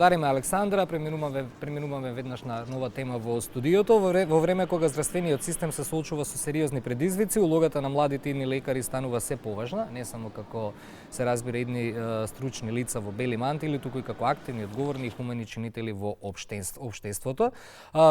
Благодариме Александра, преминуваме веднаш на нова тема во студиото. Во време кога здравствениот систем се соочува со сериозни предизвици, улогата на младите идни лекари станува се поважна, не само како се разбира идни стручни лица во бели мантили, туку и како активни, одговорни и хумани чинители во општеството.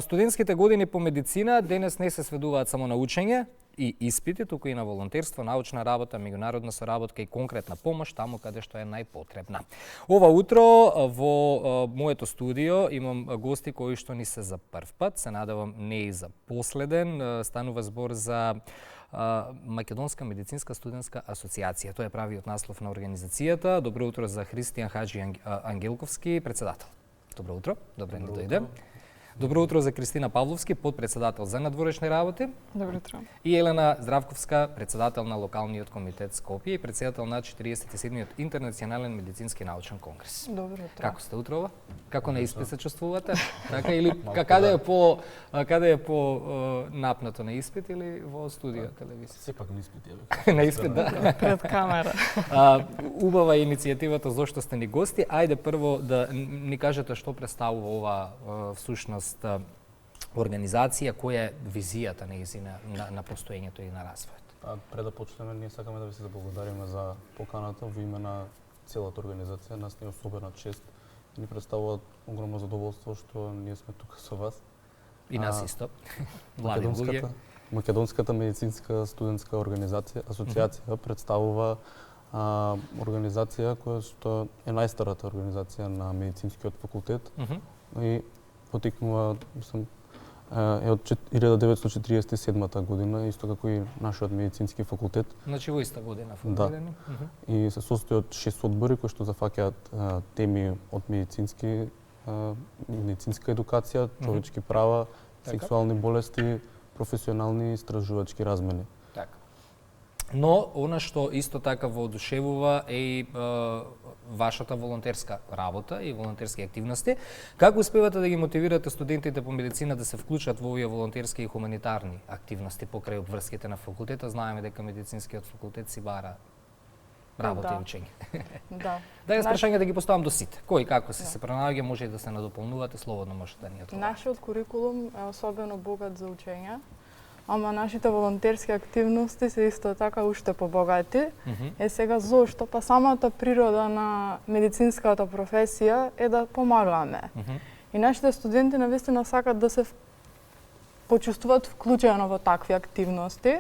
Студентските години по медицина денес не се сведуваат само на учење и испити, туку и на волонтерство, научна работа, меѓународна соработка и конкретна помош таму каде што е најпотребна. Ова утро во моето студио имам гости кои што ни се за прв пат, се надевам не и за последен. Станува збор за Македонска медицинска студентска асоциација. Тоа е правиот наслов на организацијата. Добро утро за Христијан Хаджи Ангелковски, председател. Добро утро, добре ни дојде. Добро утро за Кристина Павловски, подпредседател за надворешни работи. Добро утро. И Елена Здравковска, председател на локалниот комитет Скопје и председател на 47-иот интернационален медицински научен конгрес. Добро утро. Како сте утрова? Како на испит се чувствувате? Така или каде е по напнато на испит или во студио телевизија? Сепак на испит На испит, да. Пред камера. Убава иницијативата зошто сте ни гости. Ајде прво да ни кажете што представува ова всушност организација, која е визијата нејзина на постоењето и на развојот? Пред да почнеме, ние сакаме да ви се заблагодариме за поканата во име на целата организација. Нас ни е особена чест и ни представува огромно задоволство што ние сме тука со вас. И нас исто. Македонската медицинска студентска асоциација представува организација која што е најстарата организација на медицинскиот факултет и потекнува, е од 1947 година, исто како и нашиот медицински факултет. Значи во иста година формирани? Да. И се состои од 6 одбори кои што зафаќаат теми од медицинска едукација, човечки права, сексуални болести, професионални и истражувачки размени. Така. Но она што исто така воодушевува е и вашата волонтерска работа и волонтерски активности. Како успевате да ги мотивирате студентите по медицина да се вклучат во овие волонтерски и хуманитарни активности покрај обврските на факултета? Знаеме дека медицинскиот факултет си бара работа и учење. Да. Да јас прашање да ги поставам до сите. Кој како се пронаоѓа, може и да се надополнувате, слободно можете да ни одговорите. Нашиот курикулум е особено богат за учење. Ама нашите волонтерски активности се исто така уште побогати. Е сега зошто? Па самата природа на медицинската професија е да помагаме. И нашите студенти навистина сакат да се почувствуваат вклучено во такви активности.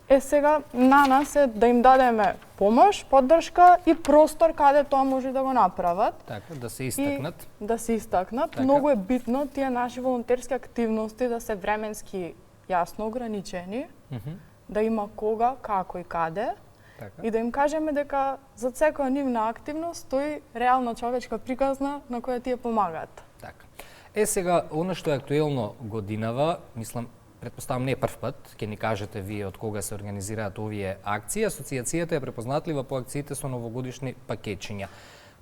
Е сега на нас е да им дадеме помош, поддршка и простор каде тоа може да го направат. Така, да се истакнат. Да се истакнат. Така. Многу е битно тие наши волонтерски активности да се временски јасно ограничени, да има кога, како и каде, така. И да им кажеме дека за секоја нивна активност стои реална човечка приказна на која тие помагаат. Така. Е сега, она што е актуелно годинава, мислам, претпоставам не прв пат, ќе ни кажете вие од кога се организираат овие акции. Асоциацијата е препознатлива по акциите со новогодишни пакетчиња.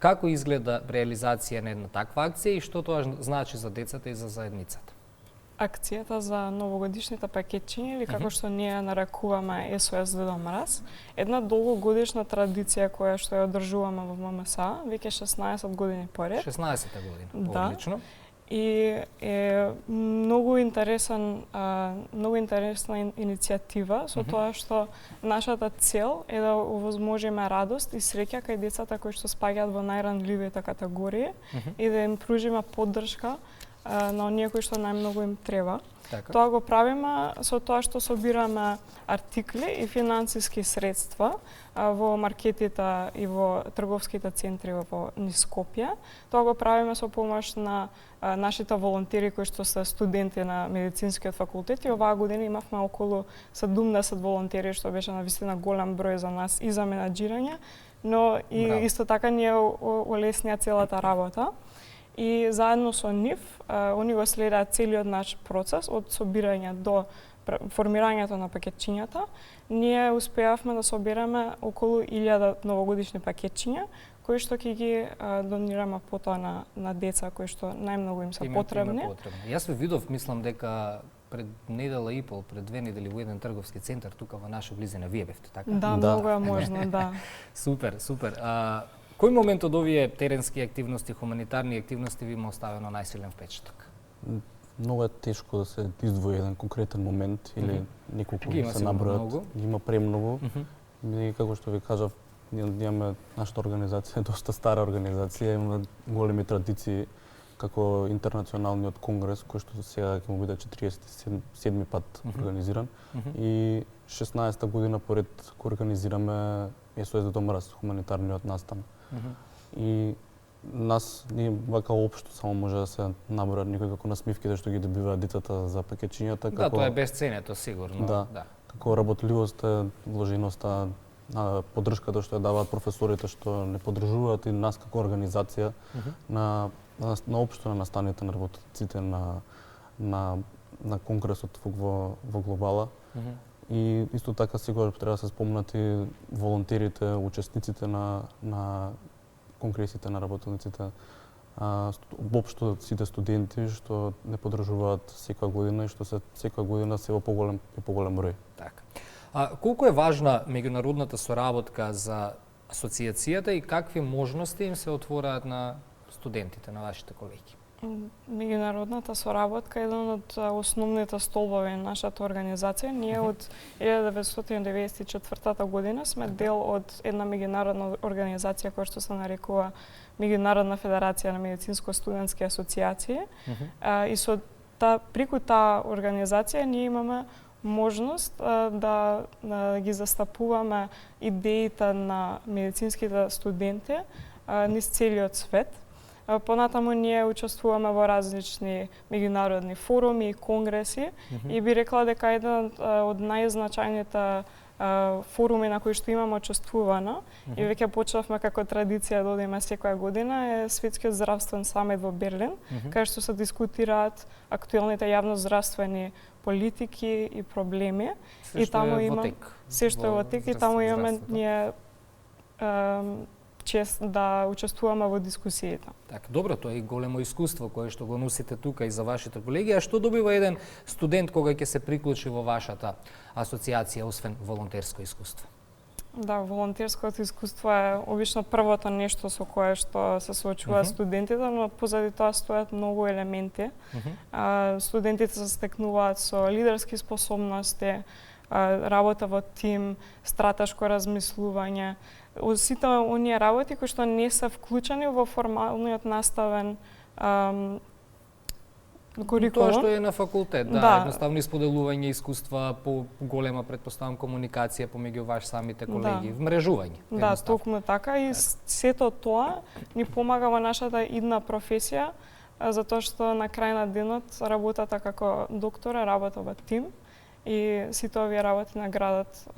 Како изгледа реализација на една таква акција и што тоа значи за децата и за заедницата? Акцијата за новогодишните пакетчиња, или како што ние нарекуваме SOS Дедо Мраз, една долгогодишна традиција која што ја одржуваме во ММС, веќе 16 години поред. 16-та година, да. одлично. И е многу интересна иницијатива со тоа што нашата цел е да овозможиме радост и среќа кај децата кои што спаѓаат во најранливите категории и да им пружиме поддршка на оние кои што најмногу им треба. Така. Тоа го правиме со тоа што собираме артикли и финансиски средства во маркетите и во трговските центри во Скопје. Тоа го правиме со помош на нашите волонтери кои што се студенти на медицинскиот факултет и оваа година имавме околу 70 волонтери, што беше навистина голем број за нас и за менаџирање, но и исто така ни олеснија целата работа. И заедно со нив, они го следаат целиот наш процес од собирање до формирањето на пакетчињата. Ние успеавме да собереме околу 1000 новогодишни пакетчиња, кои што ќе ги донираме потоа на деца кои што најмногу им се потребни. Јас ве видов, мислам дека пред недела и пол, пред 2 недели во еден трговски центар тука во наша близина, вие бевте, така? Да, многу е можно, да. Супер, супер. Кој момент од овие теренски активности, хуманитарни активности ви има оставено најсилен впечаток? Многу е тешко да се издвои еден конкретен момент или неколку Ги има се сигурно набројат. многу. Ги има премногу. И како што ви кажав, ние имаме нашата организација е доста стара организација, има големи традиции како интернационалниот конгрес кој што сега ќе му биде 47 пат организиран и 16-та година поред кој организираме SOS до мраз, хуманитарниот настан. И ние вака општо само може да се набројат некои како насмивките што ги добиваат децата за пакетчињата, како Да, тоа е безценето сигурно. Да. Како работливоста, вложеноста, поддршката што ја даваат професорите што не поддржуваат и нас како организација на општо на настаните на работниците на конгресот во глобала. И исто така сигурно треба да се спомнат и волонтерите, учесниците на конгресите на работниците, воопшто сите студенти што не поддржуваат секоја година и што се секоја година се во поголем и поголем број. Така. Колку е важна меѓународната соработка за асоциацијата и какви можности им се отвораат на студентите, на вашите колеги? Меѓународната соработка е еден од основните столбови на нашата организација. Ние од 1994 година сме дел од една меѓународна организација која што се нарекува Меѓународна федерација на медицинско-студентски асоциации. И со преку таа организација ние имаме можност да ги застапуваме идеите на медицинските студенти низ целиот свет. Понатаму ние учествуваме во различни меѓународни форуми и конгреси и би рекла дека еден од најзначајните форуми на кои што имаме учествувано и веќе почнавме како традиција да одиме секоја година е Светскиот здравствен самит во Берлин, каде што се дискутираат актуелните јавноздравствени политики и проблеми. Се што е во тек. Се што е во тек и таму имаме ние чест да учествуваме во дискусиите. Така, добро, тоа е големо искуство кое што го носите тука и за вашите колеги. А што добива еден студент кога ќе се приклучи во вашата асоциација, освен волонтерско искуство? Да, волонтерското искуство е обично првото нешто со кое што се соочуваат студентите, но позади тоа стојат многу елементи. Студентите се стекнуваат со лидерски способности, работа во тим, стратешко размислување, сите оние работи кои што не се вклучени во формалниот наставен курикулум. Тоа што е на факултет, да, едноставно исподелување искуства, по голема претпоставам комуникација помеѓу ваш самите колеги, вмрежување. Да, токму така и сето тоа ни помага во нашата идна професија, затоа што на крај на денот работата како доктор е работа во тим. И сите овие работи наградат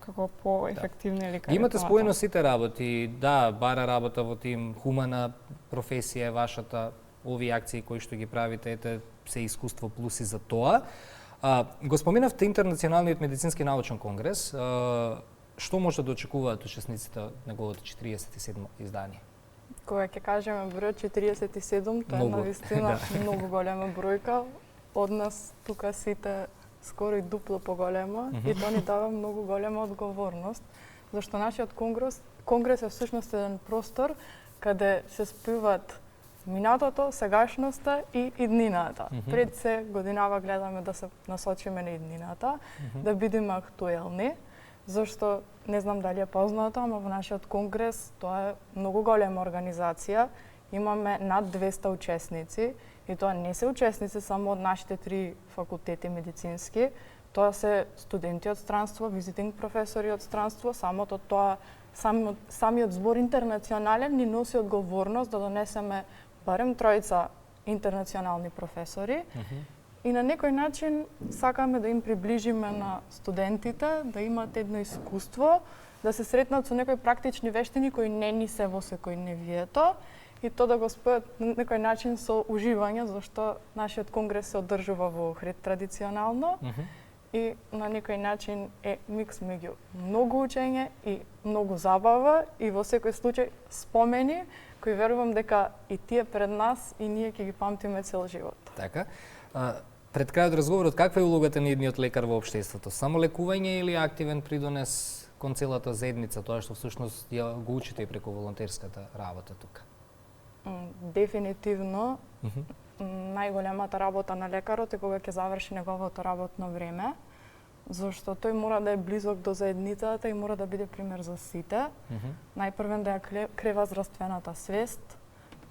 како поефективни лекари. Имате споено сите работи, да, бара работа во тим, хумана професија е вашата, овие акции кои што ги правите, ете, се искуство плюс и за тоа. Го споменавте Интернационалниот медицински научен конгрес. Што може да очекуваат учесниците од неговото 47 издание? Кога ќе кажеме број 47, тоа е навистина многу голема бројка. Од нас тука сите скоро и дупло поголема и тоа ни дава многу голема одговорност, зашто нашиот конгрес е всушност еден простор каде се спојуваат минатото, сегашноста и иднината. Пред се годинава гледаме да се насочиме на иднината, да бидеме актуелни, зашто не знам дали е познато, ама во нашиот конгрес тоа е многу голема организација, имаме над 200 учесници. И тоа не се учесници само од нашите 3 факултети медицински, тоа се студенти од странство, визитинг професори од странство, самиот збор интернационален ни носи одговорност да донесеме барем 3 интернационални професори и на некој начин сакаме да им приближиме на студентите, да имаат едно искуство, да се сретнат со некои практични вештини кои не ни се во секојдневието, и тоа да го спојат на некој начин со уживање, зашто нашиот конгрес се одржува во Охрид традиционално и на некој начин е микс меѓу многу учење и многу забава и во секој случај спомени кои верувам дека и тие пред нас и ние ќе ги памтиме цел живот. Така. Пред крајот разговорот, каква е улогата на едниот лекар во општеството? Само лекување или активен придонес кон целата заедница, тоа што всушност ја го учите и преку волонтерската работа тука? Дефинитивно, најголемата работа на лекарот е кога ќе заврши неговото работно време, зашто тој мора да е близок до заедницата и мора да биде пример за сите. Најпрвен да ја крева здравствената свест,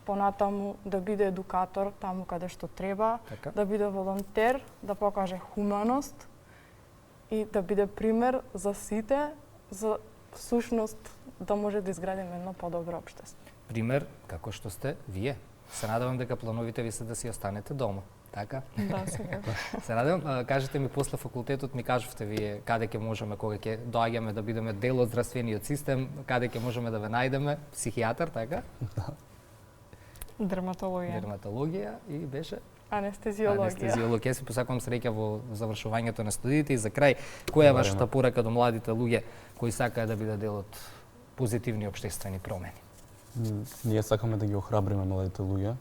понатаму да биде едукатор таму каде што треба, Така. да биде волонтер, да покаже хуманост и да биде пример за сите, за всушност да може да изградиме едно подобро општество. Пример како што сте вие. Се надевам дека плановите ви се да си останете дома. Така? Да, сега. Се надевам, кажете ми после факултетот ми кажувте вие каде ќе можеме кога ќе доаѓаме да бидеме дел од здравствениот систем, каде ќе можеме да ве најдеме, психијатар, така? Дерматологија и беше Анестезиологија. Си посакувам среќа во завршувањето на студиите и за крај, која е вашата порака до младите луѓе кои сакаат да бидат дел од позитивни општествени промени? Ние сакаме да ги охрабриме младите луѓе,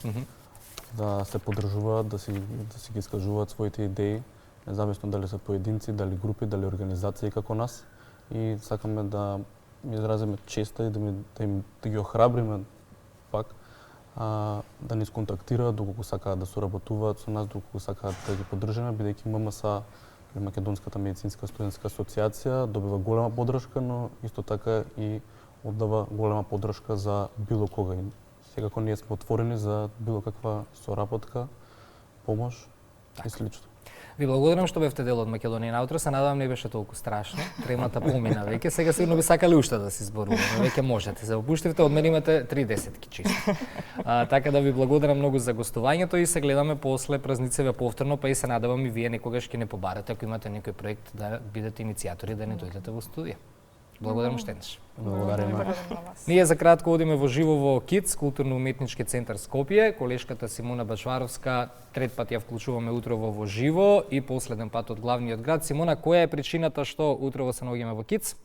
да се поддржуваат, да си ги искажуваат своите идеи, независно дали се поединци, дали групи, дали организации како нас, и сакаме да им изразиме честа и да ги охрабриме пак, да ни сконтактираат доколку сакаат да соработуваат со нас, доколку сакаат да ги поддржиме, бидејќи ММС, Македонската медицинска студентска асоциација, добива голема поддршка, но исто така и оддава голема поддршка за било кога. И секако ние сме отворени за било каква соработка, помош и слично. Ви благодарам што бевте дел од Македонија наутро, се надевам не беше толку страшно. Тремата помина веќе, сега сигурно би сакале уште да се зборуваме, веќе можете. Се опуштивте, од мене имате 3 десетки чисто. Така да ви благодарам многу за гостувањето и се гледаме после празниците повторно, па и се надевам и вие некогаш ќе не побарате ако имате некој проект да бидете иницијатори да не дојдете во студија. Благодарам уште еднаш. Благодариме. Ние за кратко одиме во живо во КИЦ, културно-уметнички центар Скопје. Колешката Симона Бачваровска трет пат ја вклучуваме утрово во живо и последен пат од главниот град. Симона, која е причината што утрово се наоѓаме во КИЦ?